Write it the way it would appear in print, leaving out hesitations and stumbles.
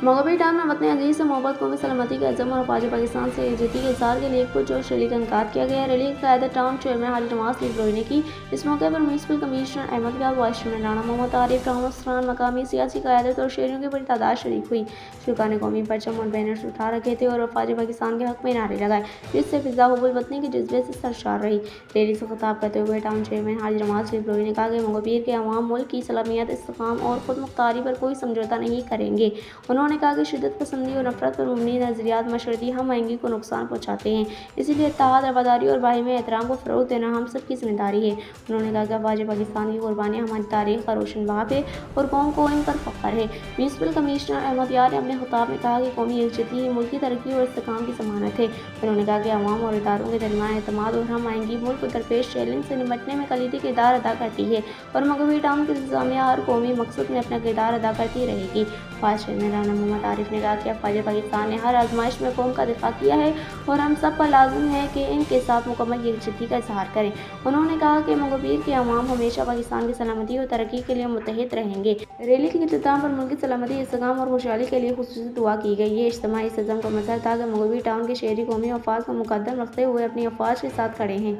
मगहबी town में वतन अजीज से मोहब्बत, कौमी सलामती के अज़म और अफवाज पाकिस्तान से यकजहती के इज़हार के लिए एक पुरजोश रैली का इनेकाद किया गया। रैली की क़यादत टाउन चेयरमैन हाजी नवाज लिब्रोई ने की। इस मौके पर म्यूनसिपल कमिश्नर अहमद याब, vice chairman Rana Mohammad Arif, town अफसरान, मकामी सियासी क़यादत और शहरियों की बड़ी तादाद शरीक हुई। शुरा ने कौमी परचम और बैनर्स उठा रखे थे और अफवाज पाकिस्तान के हक़ में नारे लगाए, जिससे फ़िज़ा हुब्बुल वतनी के जज्बे से सरशार रही। रैली से खिताब करते हुए टाउन चेयरमैन हाजी नवाज लिब्रोई ने कहा कि मगहबीर के अवाम मुल्क की सलामियत, इस्तेकाम और खुदमुख्तारी पर कोई समझौता नहीं करेंगे। उन्होंने कहा कि शिद्दत पसंदी और नफरत पर मबनी नज़रियात मशरती हम आहंगी को नुकसान पहुँचाते हैं, इसलिए इत्तेहाद, रवादारी और बाहिमी एहतराम को फ़रोग़ देना हम सब की ज़िम्मेदारी है। उन्होंने कहा कि अफवाज पाकिस्तान की कुर्बानियाँ हमारी तारीख़ का रोशन बाब है और कौम को इन पर फ़ख्र है। म्यूनसिपल कमिश्नर अहमद यार ने अपने खिताब में कहा कि कौमी यकजहती ही मुल्क की तरक्की और इस्तेकाम की ज़मानत है। उन्होंने कहा कि अवाम और इदारों के दरमियान एतमाद और हम आहंगी मुल्क को दरपेश चैलेंज से निपटने में कलीदी किरदार अदा करती है और मगहबी टाउन की इंतज़ामिया हर कौमी मकसद में अपना किरदार अदा करती रहेगी। वाइस चेयरमैन राणा मोहम्मद आरिफ ने कहा कि अफवाज पाकिस्तान ने हर आजमाइश में कौम का दिफा किया है और हम सब पर लाजिम है कि इनके साथ मुकम्मल यकजहती का इज़हार करें। उन्होंने कहा कि मगहबीर के अवाम हमेशा पाकिस्तान की सलामती और तरक्की के लिए मुत्तहिद रहेंगे। रैली के इख्तिताम पर मुल्क की सलामती, इस्तेकाम और खुशहाली के लिए खुसूसी दुआ की गई। ये इज्तिमाई इस अज़म का मज़हर था कि मगहबी टाउन के शहरी कौमी मफाद को मुकद्दम रखते हुए अपनी अफवाज के साथ खड़े हैं।